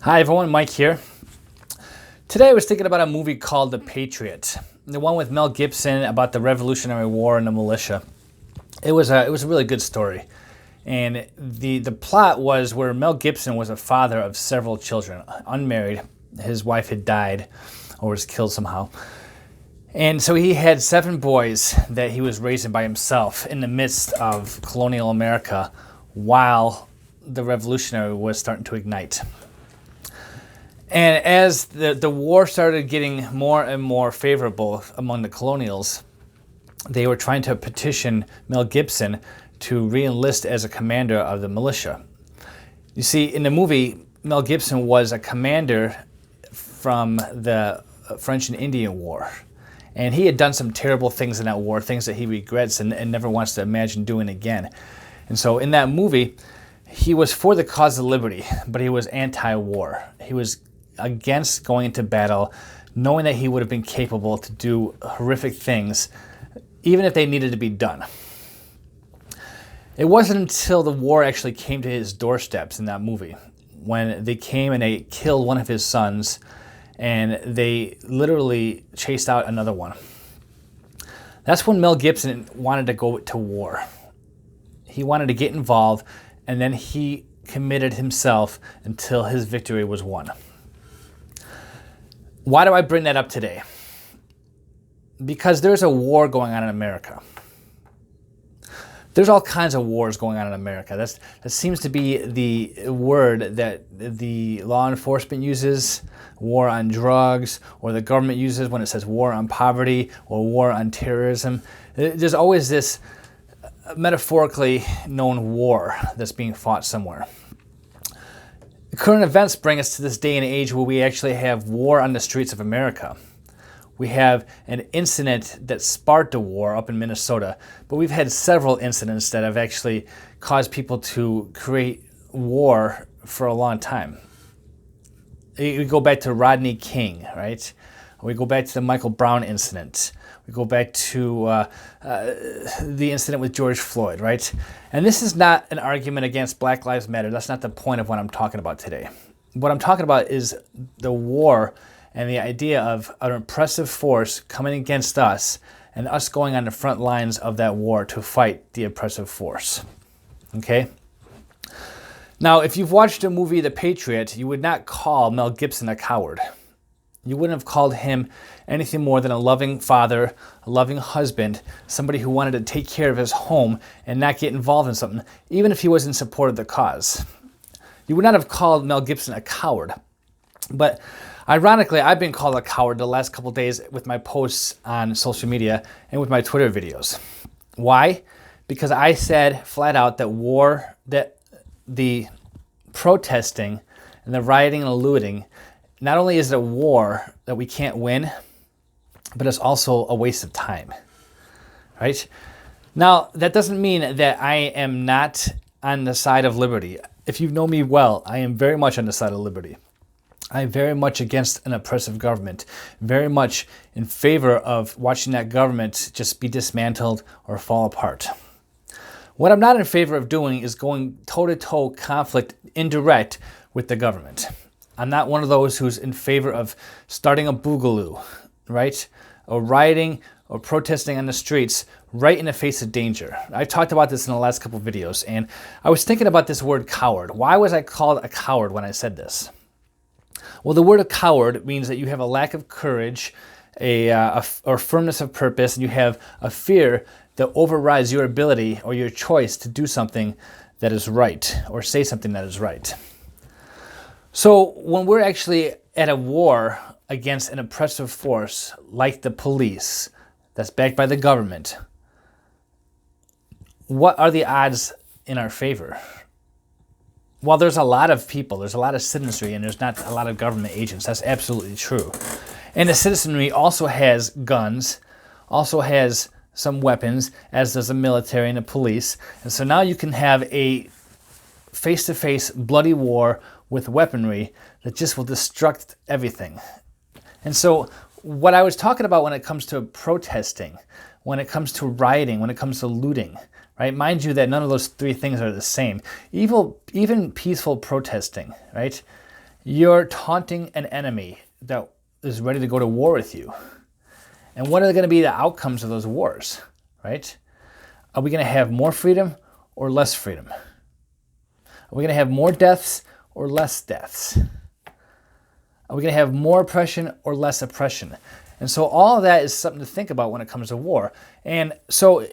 Hi everyone, Mike here. Today I was thinking about a movie called The Patriot, the one with Mel Gibson about the Revolutionary War and the militia. It was a really good story, and the plot was where Mel Gibson was a father of several children, unmarried. His wife had died or was killed somehow, and so he had 7 boys that he was raising by himself in the midst of colonial America while the Revolutionary was starting to ignite. And as the war started getting more and more favorable among the colonials, they were trying to petition Mel Gibson to re-enlist as a commander of the militia. You see, in the movie, Mel Gibson was a commander from the French and Indian War. And he had done some terrible things in that war, things that he regrets and never wants to imagine doing again. And so in that movie, he was for the cause of liberty, but he was anti-war. He was against going into battle, knowing that he would have been capable to do horrific things, even if they needed to be done. It wasn't until the war actually came to his doorsteps in that movie, when they came and they killed one of his sons, and they literally chased out another one. That's when Mel Gibson wanted to go to war. He wanted to get involved, and then he committed himself until his victory was won. Why do I bring that up today? Because there's a war going on in America. There's all kinds of wars going on in America. That seems to be the word that the law enforcement uses, war on drugs, or the government uses when it says war on poverty or war on terrorism. There's always this metaphorically known war that's being fought somewhere. Current events bring us to this day and age where we actually have war on the streets of America. We have an incident that sparked a war up in Minnesota, but we've had several incidents that have actually caused people to create war for a long time. We go back to Rodney King, right? We go back to the Michael Brown incident. We go back to the incident with George Floyd, right? And this is not an argument against Black Lives Matter. That's not the point of what I'm talking about today. What I'm talking about is the war and the idea of an oppressive force coming against us and us going on the front lines of that war to fight the oppressive force. Okay? Now, if you've watched the movie The Patriot, you would not call Mel Gibson a coward. You wouldn't have called him anything more than a loving father, a loving husband, somebody who wanted to take care of his home and not get involved in something, even if he was in support of the cause. You would not have called Mel Gibson a coward. But ironically, I've been called a coward the last couple of days with my posts on social media and with my Twitter videos. Why? Because I said flat out that the protesting and the rioting and the looting, not only is it a war that we can't win, but it's also a waste of time, right? Now, that doesn't mean that I am not on the side of liberty. If you know me well, I am very much on the side of liberty. I am very much against an oppressive government, very much in favor of watching that government just be dismantled or fall apart. What I'm not in favor of doing is going toe-to-toe conflict indirect with the government. I'm not one of those who's in favor of starting a boogaloo, right? Or rioting or protesting on the streets right in the face of danger. I've talked about this in the last couple of videos, and I was thinking about this word coward. Why was I called a coward when I said this? Well, the word coward means that you have a lack of courage, or firmness of purpose, and you have a fear that overrides your ability or your choice to do something that is right or say something that is right. So when we're actually at a war against an oppressive force like the police that's backed by the government, what are the odds in our favor? Well, there's a lot of people, there's a lot of citizenry, and there's not a lot of government agents. That's absolutely true. And the citizenry also has guns, also has some weapons, as does the military and the police. And so now you can have a face-to-face bloody war with weaponry that just will destruct everything. And so what I was talking about when it comes to protesting, when it comes to rioting, when it comes to looting, right? Mind you that none of those 3 things are the same. Even peaceful protesting, right? You're taunting an enemy that is ready to go to war with you. And what are going to be the outcomes of those wars, right? Are we going to have more freedom or less freedom? Are we going to have more deaths or less deaths? Are we going to have more oppression or less oppression? And so all of that is something to think about when it comes to war. And so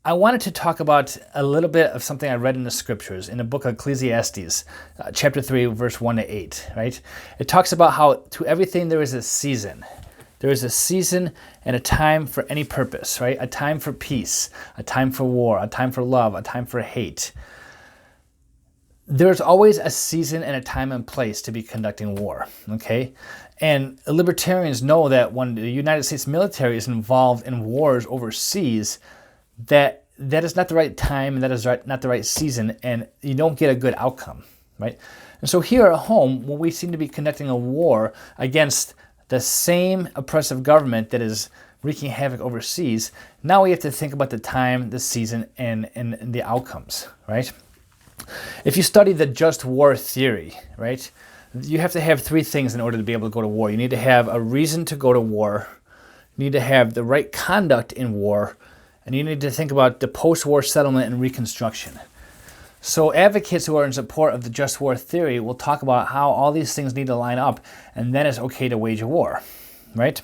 I wanted to talk about a little bit of something I read in the scriptures in the book of Ecclesiastes, chapter 3, verse 1 to 8, right? It talks about how to everything there is a season. There is a season and a time for any purpose, right? A time for peace, a time for war, a time for love, a time for hate. There's always a season and a time and place to be conducting war, okay? And libertarians know that when the United States military is involved in wars overseas, that is not the right time and that is not the right season, and you don't get a good outcome, right? And so here at home, when we seem to be conducting a war against the same oppressive government that is wreaking havoc overseas, now we have to think about the time, the season, and the outcomes, right? If you study the just war theory, right, you have to have three things in order to be able to go to war. You need to have a reason to go to war, you need to have the right conduct in war, and you need to think about the post-war settlement and reconstruction. So advocates who are in support of the just war theory will talk about how all these things need to line up, and then it's okay to wage a war, right?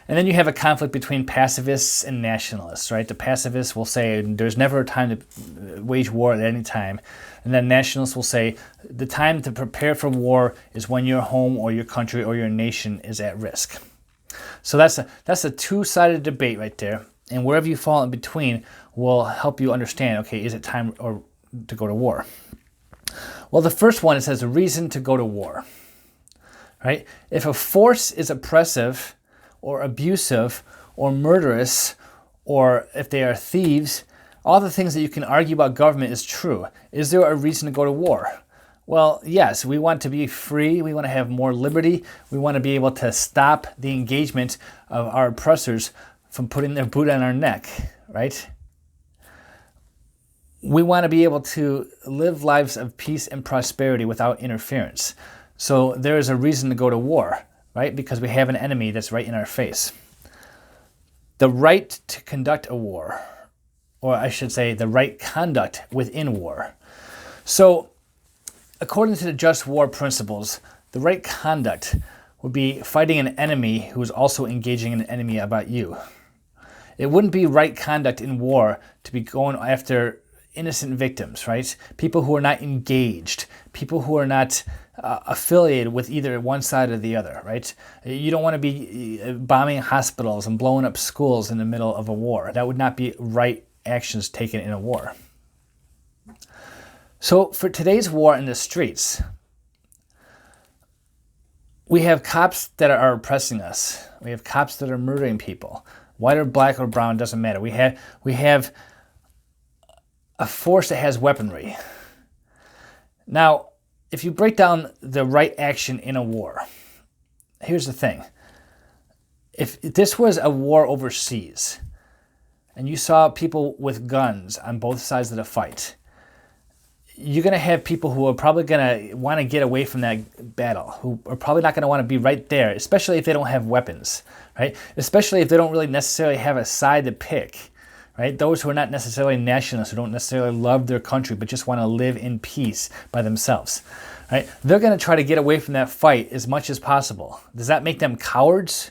And then you have a conflict between pacifists and nationalists, right? The pacifists will say there's never a time to wage war at any time. And then nationalists will say the time to prepare for war is when your home or your country or your nation is at risk. So that's a two-sided debate right there. And wherever you fall in between will help you understand, okay, is it time or to go to war? Well, the first one, it says a reason to go to war, right? If a force is oppressive or abusive or murderous, or if they are thieves, all the things that you can argue about government is true. Is there a reason to go to war? Well, yes, we want to be free. We want to have more liberty. We want to be able to stop the engagement of our oppressors from putting their boot on our neck, right? We want to be able to live lives of peace and prosperity without interference. So there is a reason to go to war, right? Because we have an enemy that's right in our face. The right to conduct a war, or I should say the right conduct within war. So according to the just war principles, the right conduct would be fighting an enemy who is also engaging an enemy about you. It wouldn't be right conduct in war to be going after innocent victims, right? People who are not engaged, people who are not affiliated with either one side or the other, right? You don't want to be bombing hospitals and blowing up schools in the middle of a war. That would not be right actions taken in a war. So for today's war in the streets, we have cops that are oppressing us. We have cops that are murdering people. White or black or brown, doesn't matter. We have a force that has weaponry. Now, if you break down the right action in a war, here's the thing. If this was a war overseas, and you saw people with guns on both sides of the fight, you're going to have people who are probably going to want to get away from that battle, who are probably not going to want to be right there, especially if they don't have weapons, right? Especially if they don't really necessarily have a side to pick, right? Those who are not necessarily nationalists, who don't necessarily love their country, but just want to live in peace by themselves, right? They're going to try to get away from that fight as much as possible. Does that make them cowards?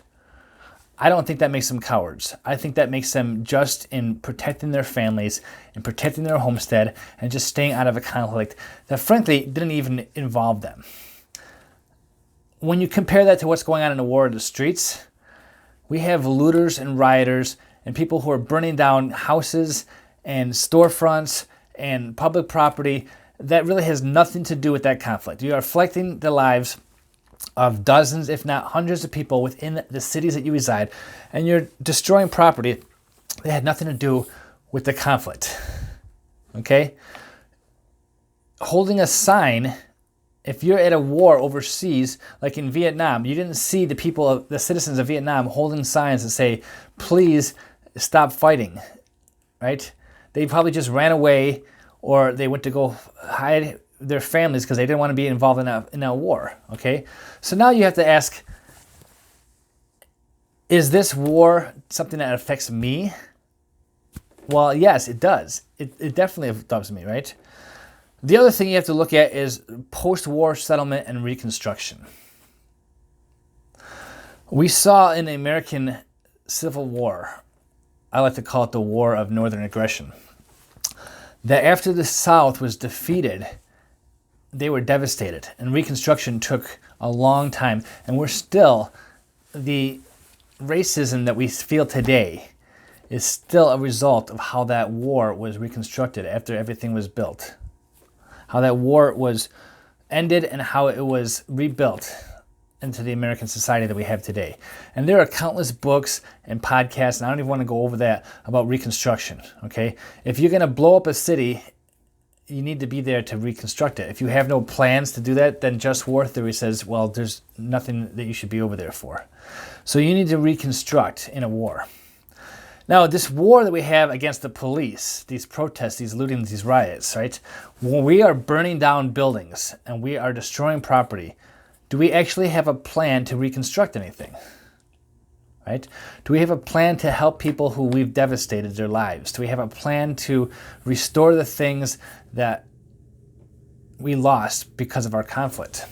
I don't think that makes them cowards. I think that makes them just in protecting their families and protecting their homestead and just staying out of a conflict that frankly didn't even involve them. When you compare that to what's going on in the war of the streets, we have looters and rioters and people who are burning down houses and storefronts and public property that really has nothing to do with that conflict. You are affecting the lives of dozens, if not hundreds of people within the cities that you reside, and you're destroying property that had nothing to do with the conflict. Okay? Holding a sign, if you're at a war overseas, like in Vietnam, you didn't see the citizens of Vietnam holding signs that say, please stop fighting, right? They probably just ran away, or they went to go hide their families because they didn't want to be involved in a war. Okay, so now you have to ask, is this war something that affects me? Well, yes, it does. It definitely does me, right? The other thing you have to look at is post-war settlement and reconstruction. We saw in the American Civil War, I like to call it the War of Northern Aggression, that after the South was defeated, they were devastated, and Reconstruction took a long time, and we're still, the racism that we feel today is still a result of how that war was reconstructed after everything was built. How that war was ended and how it was rebuilt into the American society that we have today. And there are countless books and podcasts, and I don't even want to go over that, about Reconstruction, okay? If you're going to blow up a city, you need to be there to reconstruct it. If you have no plans to do that, then just war theory says, well, there's nothing that you should be over there for. So you need to reconstruct in a war. Now, this war that we have against the police, these protests, these looting, these riots, right? When we are burning down buildings and we are destroying property, do we actually have a plan to reconstruct anything? Right? Do we have a plan to help people who we've devastated their lives? Do we have a plan to restore the things that we lost because of our conflict?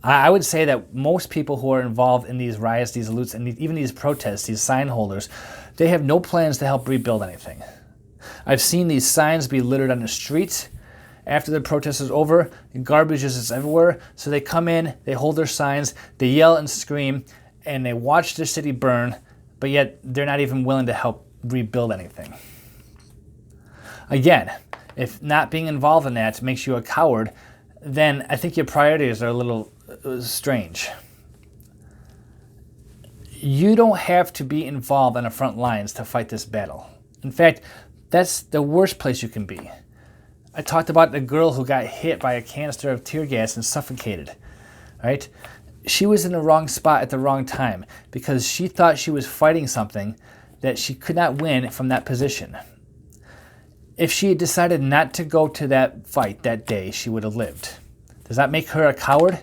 I would say that most people who are involved in these riots, these loots, and even these protests, these sign holders, they have no plans to help rebuild anything. I've seen these signs be littered on the streets after the protest is over. Garbage is everywhere, so they come in, they hold their signs, they yell and scream, and they watch their city burn, but yet they're not even willing to help rebuild anything. Again, if not being involved in that makes you a coward, then I think your priorities are a little strange. You don't have to be involved on the front lines to fight this battle. In fact, that's the worst place you can be. I talked about the girl who got hit by a canister of tear gas and suffocated, right? She was in the wrong spot at the wrong time because she thought she was fighting something that she could not win from that position. If she had decided not to go to that fight that day, she would have lived. Does that make her a coward?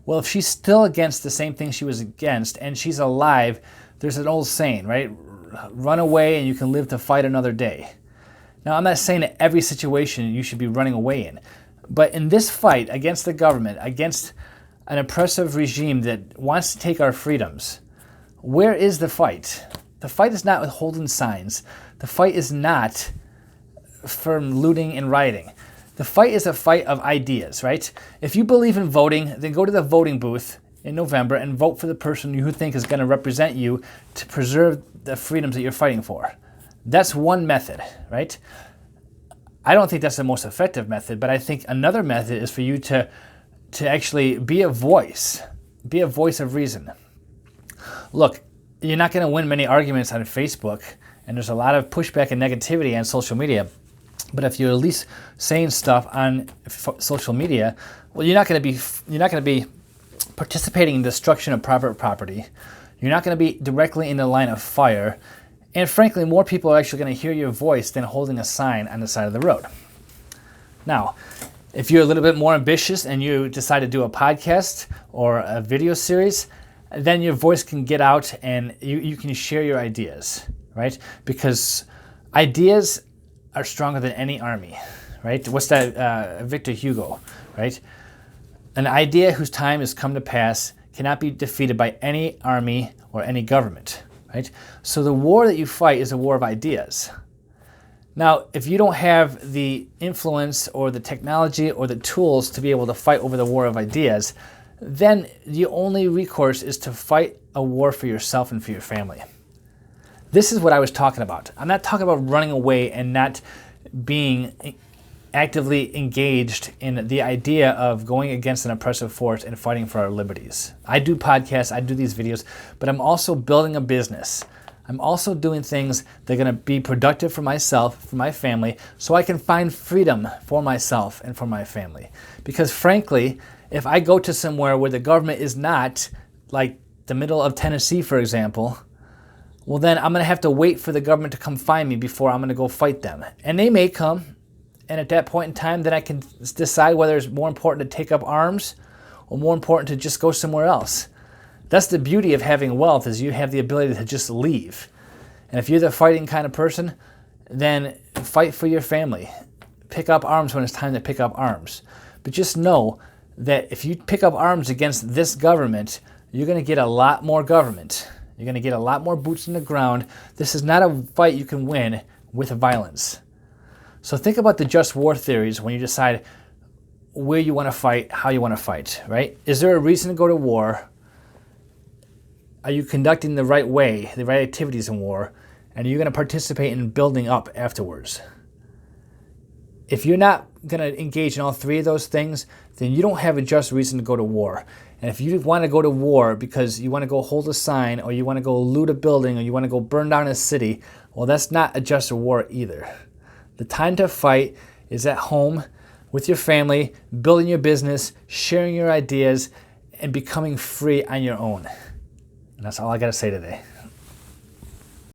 Well, if she's still against the same thing she was against and she's alive, there's an old saying, right? Run away and you can live to fight another day. Now, I'm not saying that every situation you should be running away in, but in this fight against the government, against an oppressive regime that wants to take our freedoms, where is the fight? The fight is not with holding signs. The fight is not from looting and rioting. The fight is a fight of ideas, right? If you believe in voting, then go to the voting booth in November and vote for the person you think is going to represent you to preserve the freedoms that you're fighting for. That's one method, right? I don't think that's the most effective method, but I think another method is for you to actually be a voice of reason. Look, you're not going to win many arguments on Facebook, and there's a lot of pushback and negativity on social media. But if you're at least saying stuff on social media, well, you're not going to be participating in destruction of private property. You're not going to be directly in the line of fire. And frankly, more people are actually going to hear your voice than holding a sign on the side of the road. Now, if you're a little bit more ambitious and you decide to do a podcast or a video series, then your voice can get out and you can share your ideas, right? Because ideas are stronger than any army, right? What's that? Victor Hugo, right? An idea whose time has come to pass cannot be defeated by any army or any government, right? So the war that you fight is a war of ideas. Now, if you don't have the influence or the technology or the tools to be able to fight over the war of ideas, then the only recourse is to fight a war for yourself and for your family. This is what I was talking about. I'm not talking about running away and not being actively engaged in the idea of going against an oppressive force and fighting for our liberties. I do podcasts, I do these videos, but I'm also building a business. I'm also doing things that are going to be productive for myself, for my family, so I can find freedom for myself and for my family. Because frankly, if I go to somewhere where the government is not, like the middle of Tennessee, for example, well then I'm going to have to wait for the government to come find me before I'm going to go fight them. And they may come, And at that point in time, then I can decide whether it's more important to take up arms or more important to just go somewhere else. That's the beauty of having wealth, is you have the ability to just leave. And if you're the fighting kind of person, then fight for your family. Pick up arms when it's time to pick up arms. But just know that if you pick up arms against this government, you're going to get a lot more government. You're going to get a lot more boots on the ground. This is not a fight you can win with violence. So think about the just war theories when you decide where you want to fight, how you want to fight, right? Is there a reason to go to war? Are you conducting the right way, the right activities in war? And are you going to participate in building up afterwards? If you're not going to engage in all three of those things, then you don't have a just reason to go to war. And if you want to go to war because you want to go hold a sign, or you want to go loot a building, or you want to go burn down a city, well, that's not a just war either. The time to fight is at home with your family, building your business, sharing your ideas, and becoming free on your own. And that's all I got to say today.